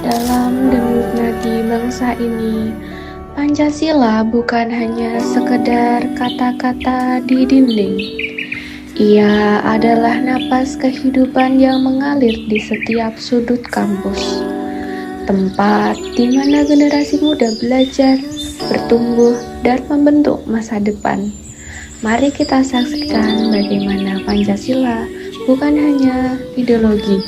Dalam denyut nadi bangsa ini, Pancasila bukan hanya sekedar kata-kata di dinding. Ia adalah napas kehidupan yang mengalir di setiap sudut kampus. Tempat di mana generasi muda belajar, bertumbuh, dan membentuk masa depan. Mari kita saksikan bagaimana Pancasila bukan hanya ideologi,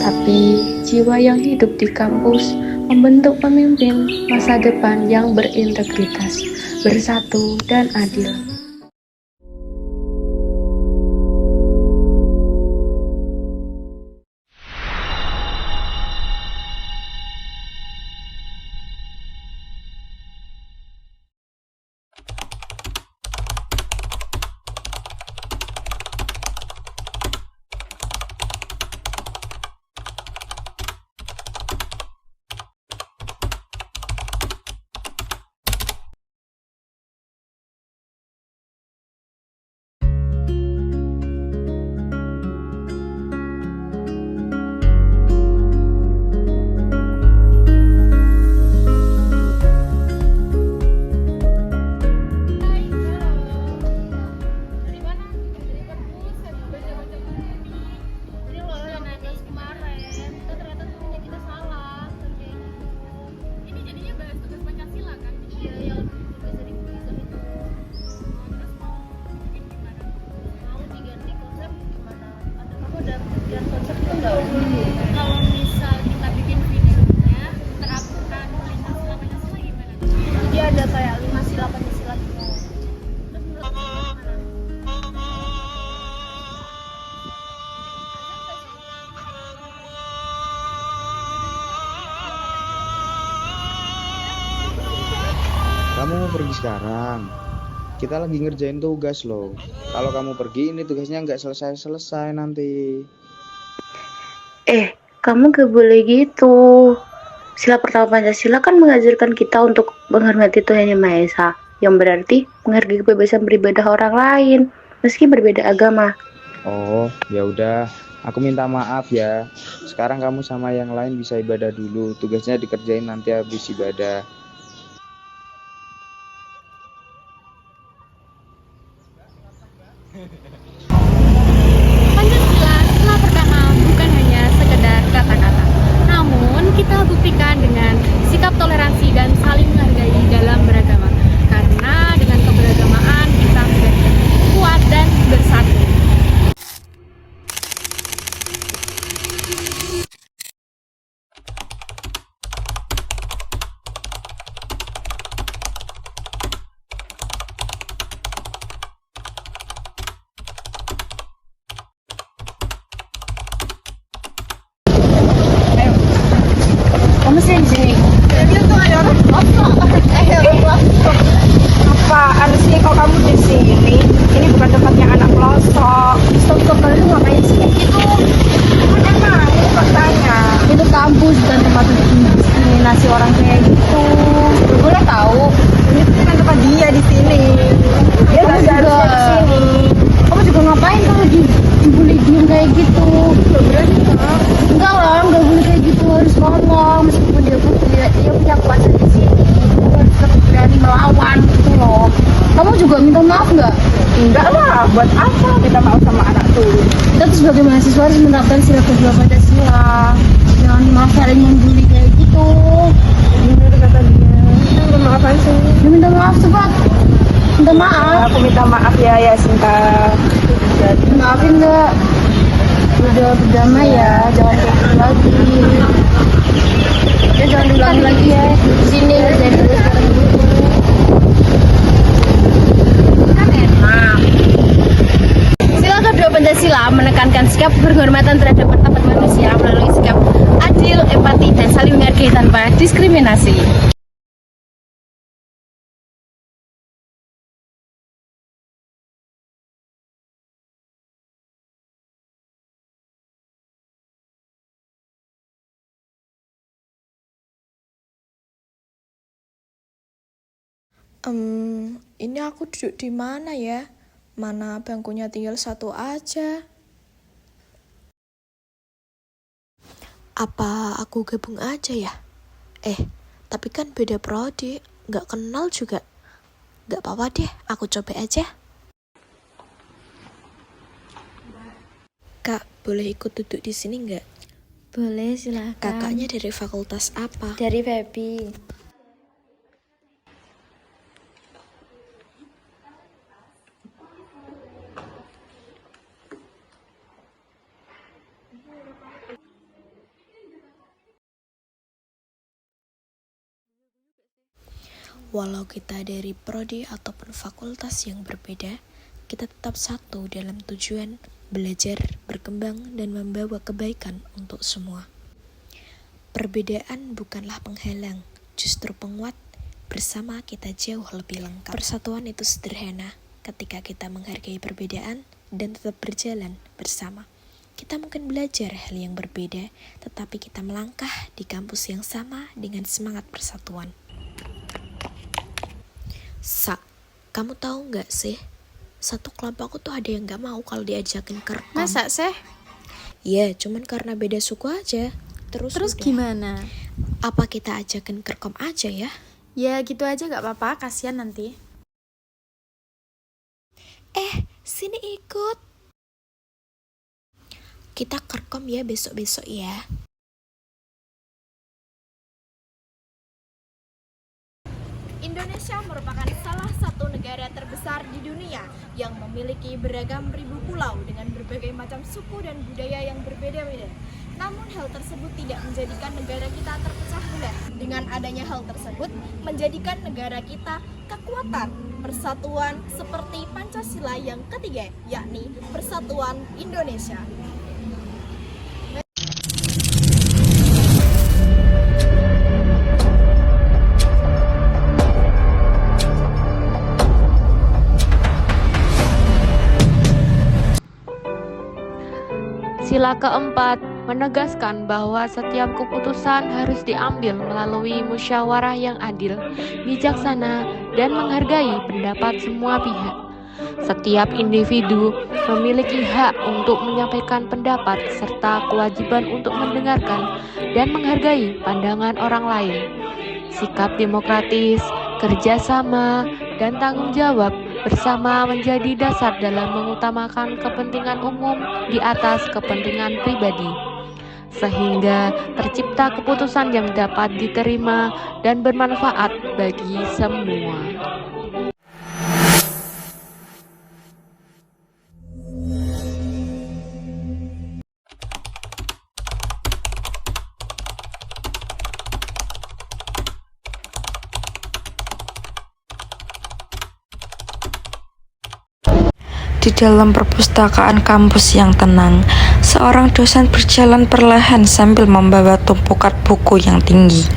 tapi jiwa yang hidup di kampus, membentuk pemimpin masa depan yang berintegritas, bersatu, dan adil. Kalau misal kita bikin videonya terapkan lima sila Pancasila gimana? Jadi ada kayak 5 sila Pancasila gitu. Terus menurut kamu gimana? Kamu mau pergi sekarang? Kita lagi ngerjain tugas loh. Kalau kamu pergi, ini tugasnya nggak selesai-selesai nanti. Kamu gak boleh gitu. Sila pertama Pancasila kan mengajarkan kita untuk menghormati Tuhan Yang Maha Esa, yang berarti menghargai kebebasan beribadah orang lain, meski berbeda agama. Oh, ya udah. Aku minta maaf ya. Sekarang kamu sama yang lain bisa ibadah dulu. Tugasnya dikerjain nanti habis ibadah. Pancasila sila pertama bukan hanya sekedar kata-kata, namun kita buktikan dengan sikap toleransi dan saling menghargai dalam beragama. Karena dengan keberagamaan kita sudah kuat dan bersatu. Kamu sih di sini. Apaan sih kok kamu di sini? Ini bukan tempatnya anak pelosok. Stop, kalian ngapain sih kayak gitu? Emang ini kok tanya? Itu kampus bukan tempat untuk diskriminasi orang kayak gitu. Boleh tahu? Ini kan tempat dia di sini. Dia Kamu nggak juga- seharusnya di sini. Kamu juga ngapain kalau dibully diem kayak gitu? Nggak berani kok. Enggak lah, enggak boleh kayak gitu, harus ngomong meskipun dia punya kuasa di sini. Dia harus tetap berani melawan gitu loh. Kamu juga minta maaf nggak? Enggak lah, buat apa kita mau sama anak tuh? Kita tuh sebagai mahasiswa harus menerapkan sila kedua Pancasila. Jangan maaf saling membuli kayak gitu. Bener kata dia. Minta maafan sih. Ya, minta maaf cepat. Minta maaf. Aku minta maaf ya Sinta. Jadi Maafin nggak? Udah berdamai ya, jangan kayak gitu lagi. Ya jangan diulangi lagi ya. Di sini ngerjain tugas bareng gitu. Kan enak. Sila kedua Pancasila menekankan sikap penghormatan terhadap martabat manusia melalui sikap adil, empati, dan saling menghargai tanpa diskriminasi. Ini aku duduk di mana ya? Mana bangkunya tinggal satu aja. Apa aku gabung aja ya? Tapi kan beda prodi, nggak kenal juga. Nggak apa-apa deh, aku coba aja. Kak, boleh ikut duduk di sini nggak? Boleh, silakan. Kakaknya dari fakultas apa? Dari Feby. Walau kita dari prodi ataupun fakultas yang berbeda, kita tetap satu dalam tujuan belajar, berkembang, dan membawa kebaikan untuk semua. Perbedaan bukanlah penghalang, justru penguat. Bersama kita jauh lebih lengkap. Persatuan itu sederhana ketika kita menghargai perbedaan dan tetap berjalan bersama. Kita mungkin belajar hal yang berbeda, tetapi kita melangkah di kampus yang sama dengan semangat persatuan. Kamu tahu nggak sih? Satu kelompok aku tuh ada yang nggak mau kalau diajakin ke rekom. Masa sih? Iya, cuman karena beda suku aja. Terus gimana? Apa kita ajakin ke rekom aja ya? Ya gitu aja gak apa-apa, kasihan nanti. Sini ikut. Kita ke rekom ya besok-besok ya. Indonesia merupakan salah satu negara terbesar di dunia yang memiliki beragam ribu pulau dengan berbagai macam suku dan budaya yang berbeda-beda. Namun hal tersebut tidak menjadikan negara kita terpecah belah. Dengan adanya hal tersebut, menjadikan negara kita kekuatan persatuan seperti Pancasila yang ketiga, yakni Persatuan Indonesia. Sila keempat menegaskan bahwa setiap keputusan harus diambil melalui musyawarah yang adil, bijaksana, dan menghargai pendapat semua pihak. Setiap individu memiliki hak untuk menyampaikan pendapat serta kewajiban untuk mendengarkan dan menghargai pandangan orang lain. Sikap demokratis, kerjasama, dan tanggung jawab bersama menjadi dasar dalam mengutamakan kepentingan umum di atas kepentingan pribadi, sehingga tercipta keputusan yang dapat diterima dan bermanfaat bagi semua. Di dalam perpustakaan kampus yang tenang, seorang dosen berjalan perlahan sambil membawa tumpukan buku yang tinggi.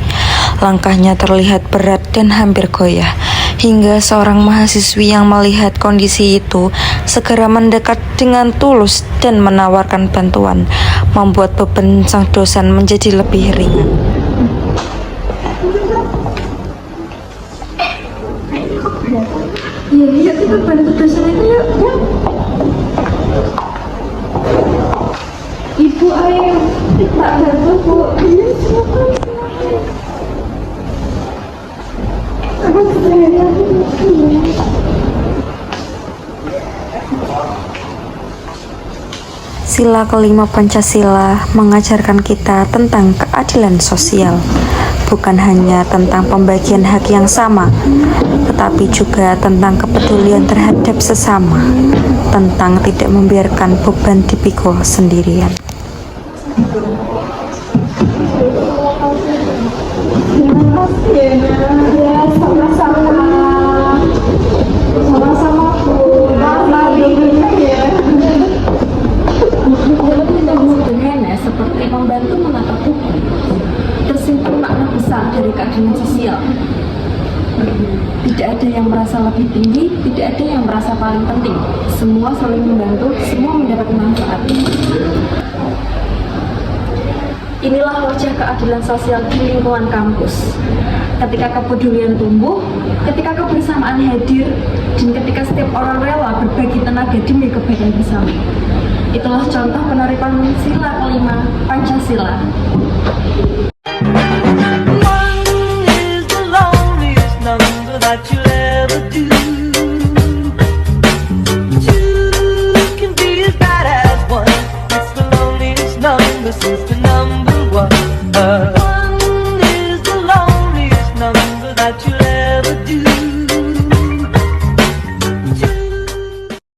Langkahnya terlihat berat dan hampir goyah, hingga seorang mahasiswi yang melihat kondisi itu segera mendekat dengan tulus dan menawarkan bantuan, membuat beban sang dosen menjadi lebih ringan. Iya, kita bantu dosen itu yuk. Ibu, ayo kita bantu, Bu. Iya, silakan. Sila kelima Pancasila mengajarkan kita tentang keadilan sosial, bukan hanya tentang pembagian hak yang sama, tetapi juga tentang kepedulian terhadap sesama, tentang tidak membiarkan beban dipikul sendirian. Terima kasih ya, sama-sama. Sama-sama, Bu. Mama dulunya ya. Sederhana seperti membantu menata buku tersimpan makna besar dari keadilan sosial. Tidak ada yang merasa lebih tinggi, tidak ada yang merasa paling penting. Semua saling membantu, semua mendapat manfaat. Inilah wajah keadilan sosial di lingkungan kampus. Ketika kepedulian tumbuh, ketika kebersamaan hadir, dan ketika setiap orang rela berbagi tenaga demi kebaikan bersama. Itulah contoh penarikan sila kelima Pancasila. One is the loneliest number that you'll ever do.